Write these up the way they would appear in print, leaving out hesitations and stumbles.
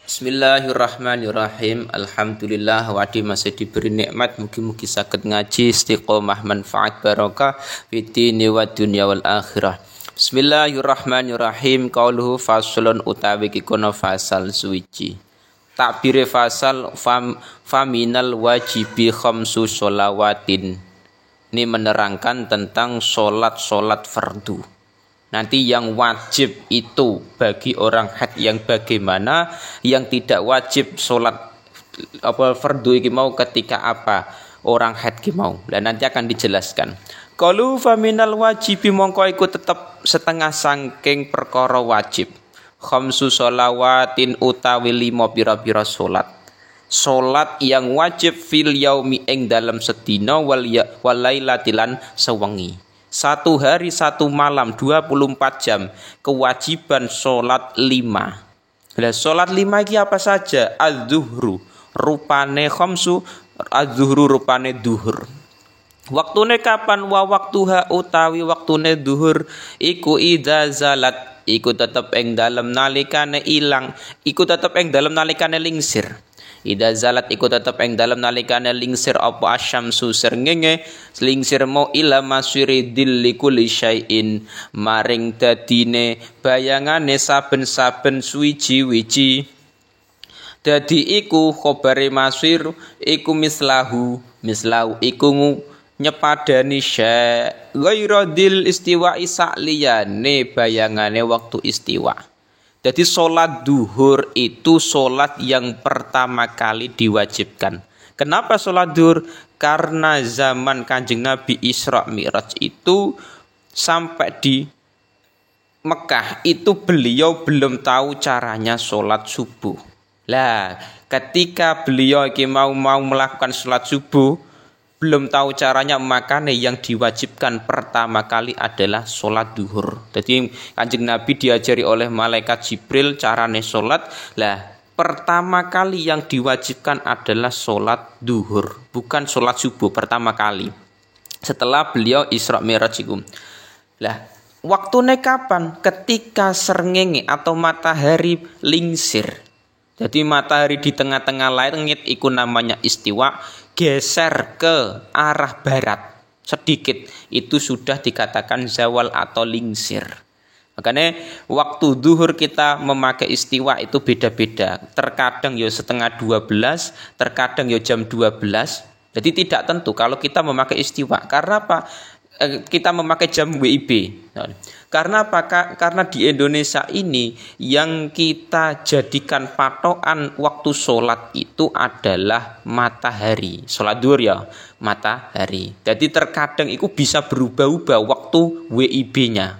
Bismillahirrahmanirrahim. Alhamdulillah wadi masih diberi nikmat, mugi-mugi saged ngaji istiqomah manfaat barokah fitini wa dunya wal akhirah. Bismillahirrahmanirrahim. Qauluhu faslun utawi kikono fasal suwiji. Takbire fasal faminal wajibi khamsu sholawatin. Ini menerangkan tentang solat fardu. Nanti yang wajib itu bagi orang haid yang bagaimana, yang tidak wajib sholat fardu iki mau ketika apa orang haid iki mau. Dan nanti akan dijelaskan. Qalu faminal wajibi mongko iku tetep setengah sangking perkara wajib. Khamsu sholawatin utawi 5 pira-pira salat. Salat yang wajib fil yaumi ing dalam sedina wal lailatilan sewengi. 1 hari 1 malam 24 jam kewajiban sholat 5. Nah, sholat 5 ini apa saja? Az-zuhru rupane khamsu, az-zuhru rupane duhur. Waktune kapan? Wa waktuha utawi waktune duhur iku idza zalat, iku tetep ing dalem nalikane ilang, iku tetep ing dalem nalikane lingsir. Ida zalat iku tetep ing dalem nalikane lingsir apa asyamsu srengenge lingsir mau ila masiri dilli kulli syai'in maring dadine bayangane saben-saben suwiji-wiji. Dadi iku khabare masir iku mislahu iku nyepadani sya ghairu dil istiwa isaliyane bayangane waktu istiwa. Jadi sholat duhur itu sholat yang pertama kali diwajibkan. Kenapa sholat duhur? Karena zaman Kanjeng Nabi Isra Mi'raj itu sampai di Mekah itu beliau belum tahu caranya sholat subuh. Lah, ketika beliau mau melakukan sholat subuh, belum tahu caranya, makanya yang diwajibkan pertama kali adalah sholat duhur. Jadi Kanjeng Nabi diajari oleh malaikat Jibril carane sholat. Lah, pertama kali yang diwajibkan adalah sholat duhur, bukan sholat subuh pertama kali. Setelah beliau Isra Mi'raj itu. Lah, waktunya kapan? Ketika srengenge atau matahari lingsir. Jadi matahari di tengah-tengah langit itu namanya istiwa, geser ke arah barat sedikit itu sudah dikatakan zawal atau lingsir. Makanya waktu duhur kita memakai istiwa itu beda-beda. Terkadang ya setengah 12, terkadang ya jam 12. Jadi tidak tentu kalau kita memakai istiwa. Karena apa? Kita memakai jam WIB. Karena apa? Karena di Indonesia ini yang kita jadikan patokan waktu sholat itu adalah matahari. Sholat duhur ya, matahari. Jadi terkadang itu bisa berubah-ubah waktu WIB-nya.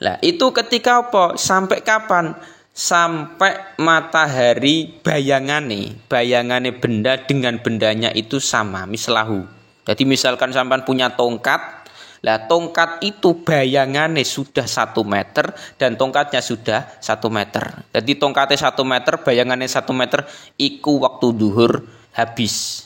Lah itu ketika apa? Sampai kapan? Sampai matahari bayangane benda dengan bendanya itu sama, mislahu. Jadi misalkan sampean punya tongkat, lah tongkat itu bayangannya sudah 1 meter dan tongkatnya sudah 1 meter. Jadi tongkatnya 1 meter, bayangannya 1 meter, iku waktu duhur habis.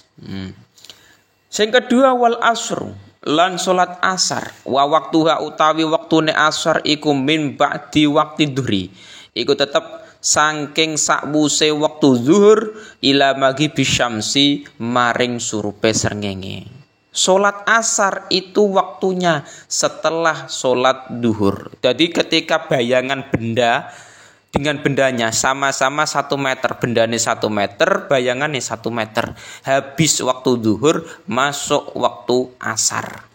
Yang kedua wal asr, lan salat asar. Wa waktuha utawi waktune asar iku min ba'di waktu duhri. Iku tetep saking sakwuse waktu zuhur ila maghibi syamsi maring surupe srengenge. Sholat asar itu waktunya setelah sholat duhur. Jadi ketika bayangan benda dengan bendanya sama-sama 1 meter, bendanya 1 meter, bayangannya 1 meter. Habis waktu duhur, masuk waktu asar.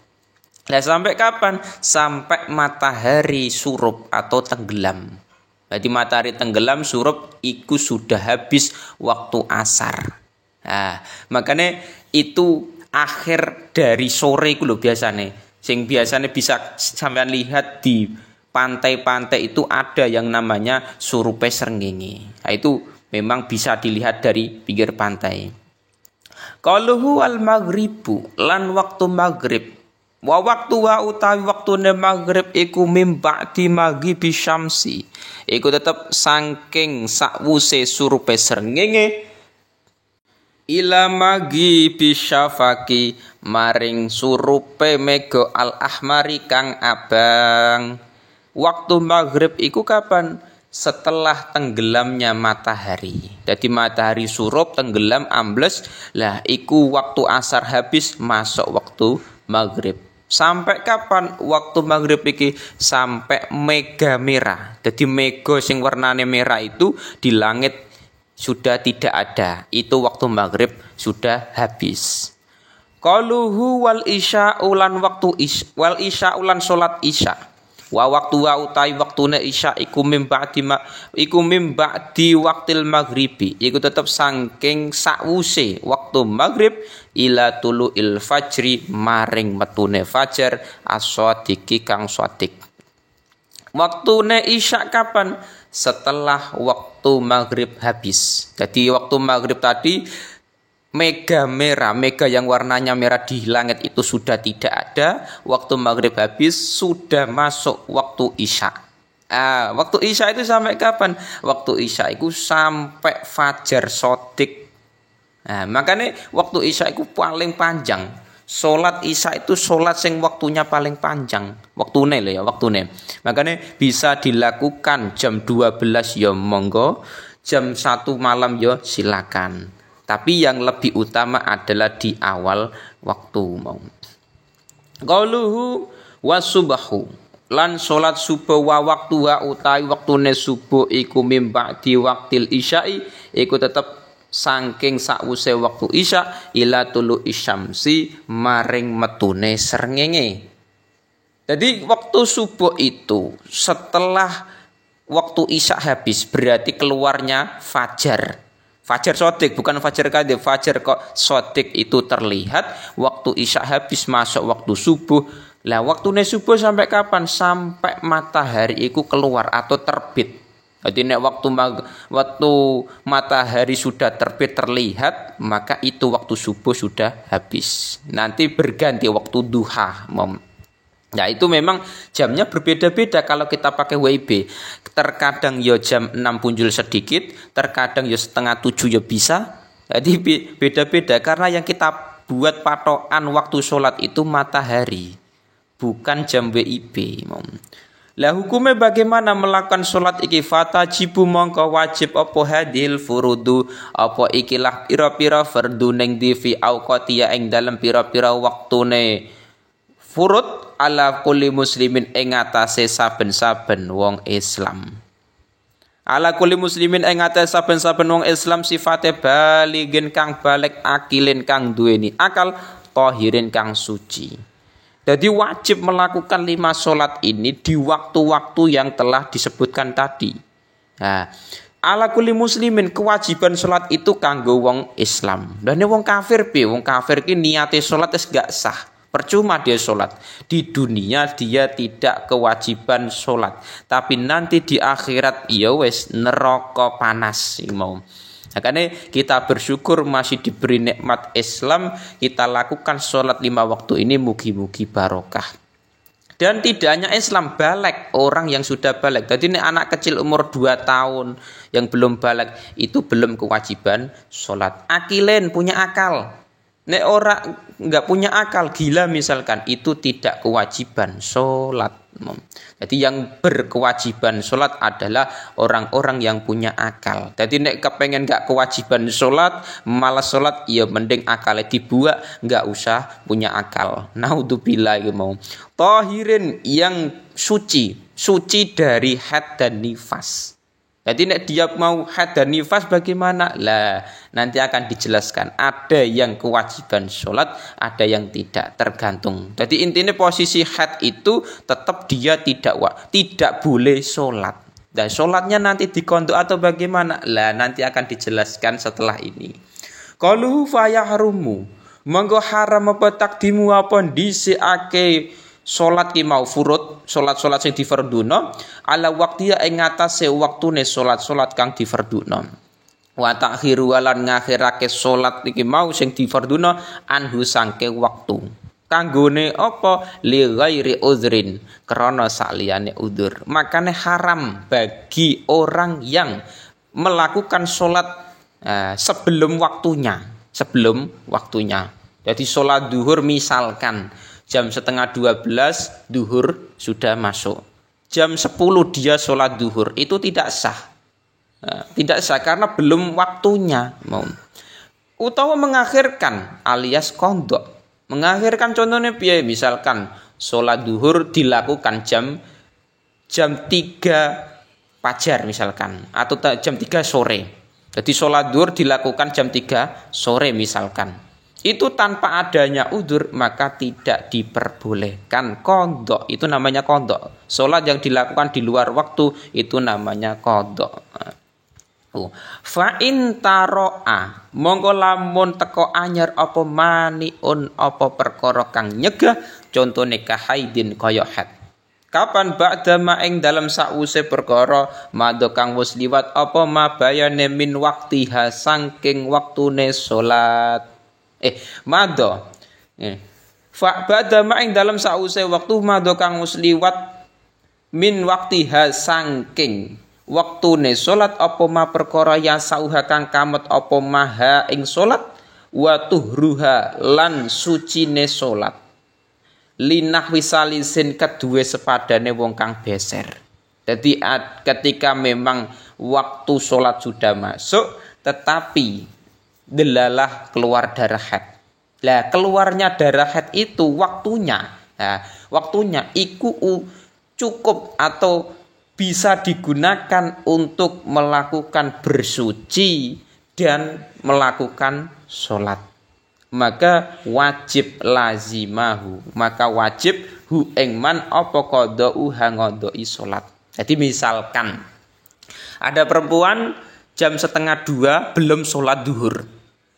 Nah, sampai kapan? Sampai matahari surup atau tenggelam. Jadi matahari tenggelam surup itu sudah habis waktu asar. Nah, makanya itu akhir dari sore itu loh biasanya. Sing biasanya bisa sampean lihat di pantai-pantai itu ada yang namanya surupe srengenge. Nah, itu memang bisa dilihat dari pinggir pantai. Qaluhu al maghribu lan waktu maghrib. Wa waktu wa utawi waktune maghrib iku mim ba'di maghribi syamsi. Iku tetep saking sakwuse surupe srengenge ila magi bisyafaki maring surupe mega al ahmari kang abang. Waktu maghrib iku kapan? setelah tenggelamnya matahari. Jadi matahari surup, tenggelam, ambles, lah iku waktu asar habis, masuk waktu maghrib. Sampai kapan waktu maghrib iki? Sampai mega merah. Jadi mega sing warnane merah itu di langit sudah tidak ada. Itu waktu maghrib sudah habis. Qaluhu wal isya ulan waktu wal isya ulan salat isya. Wa waktu wa utai waktune isya iku mim ba'di waktil maghribi. Iku tetep saking sakwuse waktu maghrib ila tuluil fajri maring metune fajar as-shadiqi kang shadiq. Waktune isya kapan? Setelah waktu maghrib habis. Jadi waktu maghrib tadi mega merah, mega yang warnanya merah di langit itu sudah tidak ada. Waktu maghrib habis sudah masuk waktu isya. Waktu isya itu sampai kapan? Waktu isya itu sampai fajar shadiq. Makanya waktu isya itu paling panjang. Sholat isya itu sholat sing waktunya paling panjang. Waktune lho ya, waktune. Makanya bisa dilakukan jam 12 ya monggo, jam 1 malam ya silakan. Tapi yang lebih utama adalah di awal waktu mau. Qauluhu wasubahu lan salat subuh wa waktu wa utawi waktune subuh iku mim ba'di waktil isya'i iku tetep saking sakwuse waktu isya ila tulu isyamsi maring metune srengenge. Jadi waktu subuh itu setelah waktu isya habis berarti keluarnya fajar. Fajar shadiq bukan fajar kadhib, fajar kok shadiq itu terlihat waktu isya habis masuk waktu subuh. Lah waktune subuh sampai kapan? Sampai matahari itu keluar atau terbit. Jadi nek waktu matahari sudah terbit terlihat, maka itu waktu subuh sudah habis. Nanti berganti waktu duha. Nah itu memang jamnya berbeda-beda kalau kita pakai WIB. Terkadang ya jam 6 punjul sedikit, terkadang ya setengah 7 ya bisa. Jadi beda-beda karena yang kita buat patokan waktu sholat itu matahari, bukan jam WIB. Lah hukumnya bagaimana melakukan sholat iki? Fatajibu mongko wajib apa hadil furudu apa ikilah pira-pira fardu ning di fi auqatiya ing dalem pira-pira waktune furud ala kulli muslimin ing atase saben-saben wong Islam. Ala kulli muslimin ing atase saben-saben wong Islam sifate baligin kang balik akilin kang duweni akal tahirin kang suci. Jadi wajib melakukan 5 sholat ini di waktu-waktu yang telah disebutkan tadi. Nah, ala kulli muslimin kewajiban sholat itu kanggo wong Islam. Dan wong kafir wong kafir ki niate sholat wis gak sah. Percuma dia sholat. Di dunia dia tidak kewajiban sholat. Tapi nanti di akhirat ya wis neraka panas mau. Makanya kita bersyukur masih diberi nikmat Islam, kita lakukan sholat 5 waktu ini mugi-mugi barokah. Dan tidak hanya Islam, balik orang yang sudah balik. Jadi ini anak kecil umur 2 tahun yang belum balik itu belum kewajiban sholat. Akilen punya akal. Nek orang nggak punya akal, gila misalkan, itu tidak kewajiban sholat. Jadi yang berkewajiban sholat adalah orang-orang yang punya akal. Jadi nek kepengen nggak kewajiban sholat, malas sholat, ya mending akalnya dibuat, nggak usah punya akal. Naudzubillah mau. Tahirin yang suci dari haid dan nifas. Jadi nek dia mau haid dan nifas bagaimana? Lah nanti akan dijelaskan. Ada yang kewajiban sholat, ada yang tidak, tergantung. Jadi intinya posisi haid itu tetap dia tidak boleh sholat. Dan sholatnya nanti dikondok atau bagaimana? Lah nanti akan dijelaskan setelah ini. Qalu fa yahrumu monggo haram apa takdimu apa ndhisikake sholat ki mau furud, sholat sing difarduna ala waqtiya ing ngatasé waktune sholat kang difarduna. Wa ta'khiru lan ngakhirake sholat iki mau sing difarduna anhu sangke waktu. Kanggone apa? Li ghairi uzrin, krana saliyane udzur. Makane haram bagi orang yang melakukan sholat sebelum waktunya. Jadi sholat duhur misalkan jam 11:30 duhur sudah masuk. jam 10 dia sholat duhur, itu tidak sah. Nah, tidak sah karena belum waktunya. Utawa mengakhirkan alias kondok. Mengakhirkan contohnya piye, misalkan sholat duhur dilakukan jam 3 fajar misalkan, atau jam 3 sore. Jadi sholat duhur dilakukan jam 3 sore misalkan. Itu tanpa adanya udzur maka tidak diperbolehkan qadha. Itu namanya qadha. Sholat yang dilakukan di luar waktu itu namanya qadha. Fa in taro'a monggo lamun teko anyar apa maniun apa perkara kang nyegah, contone kahaidin kaya haid. Kapan ba'da ma ing dalam sause perkara madha kang wis liwat apa mabayane min waktiha saking waktune salat. Madha. Fa ba'da ma ing dalam sause waktu madha kang wis liwat min waktiha saking waktune salat apa ma perkara ya sauha kang kamet apa maha ing salat wa tuhruha lan sucine salat linah wisalisin kedue sepadane wong kang beser. Jadi ketika memang waktu salat sudah masuk tetapi delalah keluar darah haid. Lah keluarnya darah haid itu waktunya. Nah, waktunya iku cukup atau bisa digunakan untuk melakukan bersuci dan melakukan sholat. Maka wajib lazimahu. Maka wajib hu engman apa qada'u hangodoi sholat. Jadi misalkan ada perempuan jam 1:30 belum sholat duhur.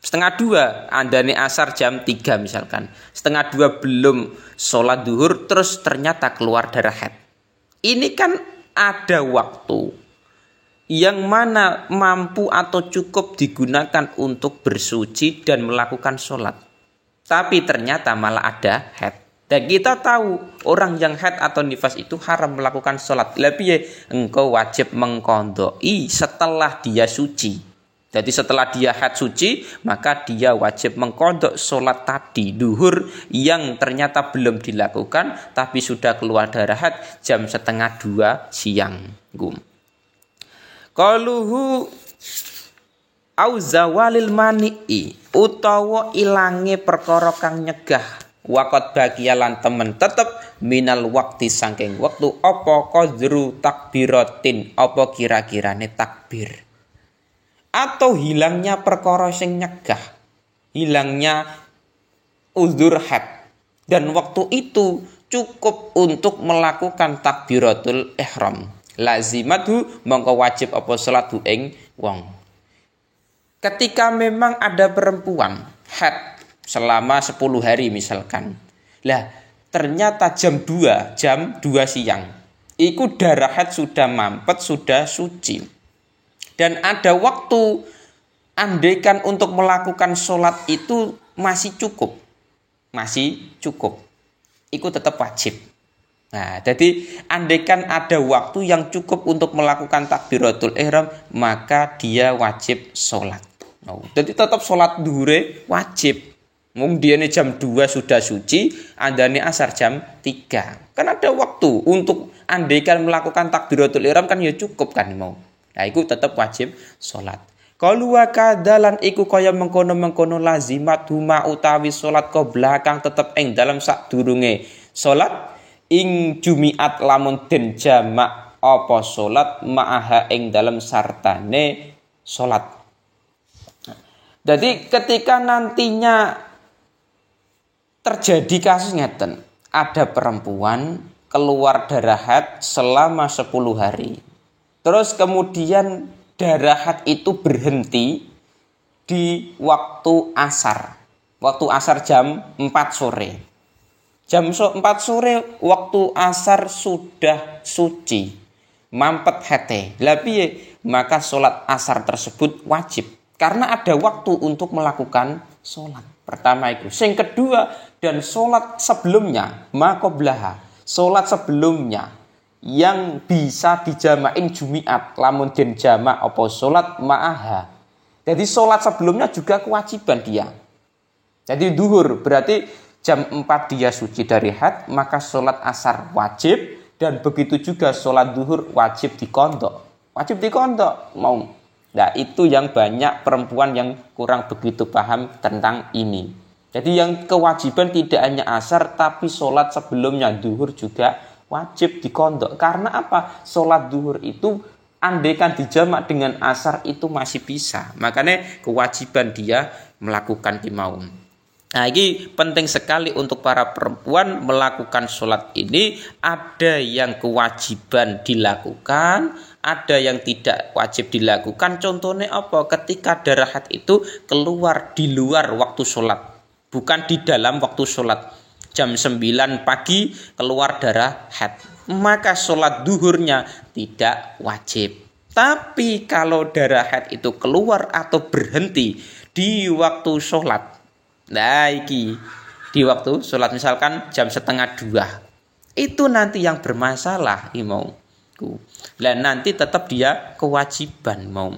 1:30 andane asar jam 3 misalkan. 1:30 belum sholat duhur terus ternyata keluar darah haid. Ini kan ada waktu yang mana mampu atau cukup digunakan untuk bersuci dan melakukan sholat. Tapi ternyata malah ada haid. Dan kita tahu orang yang haid atau nifas itu haram melakukan sholat. Lebih engkau wajib mengqadha'i setelah dia suci. Jadi setelah dia haid suci, maka dia wajib mengqadha' sholat tadi duhur yang ternyata belum dilakukan tapi sudah keluar darah haid jam 1:30 siang. Qaluhu au zawalil mani'i utawa ilange perkara kang nyegah waqat bagialan temen tetep minal waktu saking waktu apa qadru takbiratin apa kira-kirane takbir. Atau hilangnya perkara sing nyegah, hilangnya uzur haid dan waktu itu cukup untuk melakukan takbiratul ihram. Lazimatu mongko wajib apa salat ing wong. Ketika memang ada perempuan haid selama 10 hari misalkan. Lah ternyata jam 2 siang iku darah haid sudah mampet, sudah suci. Dan ada waktu andaikan untuk melakukan sholat itu masih cukup. Itu tetap wajib. Nah, jadi andaikan ada waktu yang cukup untuk melakukan takbiratul ihram, maka dia wajib sholat. Jadi tetap sholat duhure wajib. Mungkin jam 2 sudah suci, andane asar jam 3. Kan ada waktu untuk andaikan melakukan takbiratul ihram kan ya cukup kan mau. Nah, iku tetap wajib sholat. Kalau wakadalan iku kaya mengkono lazimat huma utawi sholat ko belakang tetap ing dalam sak durunge sholat ing jumiat lamun den jamak apa sholat ma'aha ing dalam sartane sholat. Jadi ketika nantinya terjadi kasus ngeten, ada perempuan keluar darah haid selama 10 hari. Terus kemudian darah haid itu berhenti di waktu asar. Waktu asar jam 4 sore. Jam 4 sore waktu asar sudah suci. Mampet hete. Lapiye maka sholat asar tersebut wajib. Karena ada waktu untuk melakukan sholat. Pertama itu. Yang kedua dan sholat sebelumnya. Maqoblaha. Sholat sebelumnya. Yang bisa dijamain jumiat lamun den jamak apa salat ma'aha. Jadi salat sebelumnya juga kewajiban dia. Jadi duhur berarti jam 4 dia suci dari haid, maka salat asar wajib, Dan begitu juga sholat duhur wajib dikondok. Wajib dikondok. Mau. Nah itu yang banyak perempuan yang kurang begitu paham tentang ini. Jadi yang kewajiban tidak hanya asar, tapi sholat sebelumnya duhur juga wajib dikondok. Karena apa? Sholat duhur itu andaikan dijamak dengan asar itu masih bisa. Makanya kewajiban dia melakukan imaum. Nah ini penting sekali untuk para perempuan melakukan sholat ini. Ada yang kewajiban dilakukan, ada yang tidak wajib dilakukan. Contohnya apa? Ketika darah haid itu keluar di luar waktu sholat, bukan di dalam waktu sholat. Jam 9 pagi keluar darah haid, maka sholat duhurnya tidak wajib. Tapi kalau darah haid itu keluar atau berhenti di waktu sholat, nah iki di waktu sholat misalkan jam 1:30, itu nanti yang bermasalah imau. Dan nanti tetap dia kewajiban mau.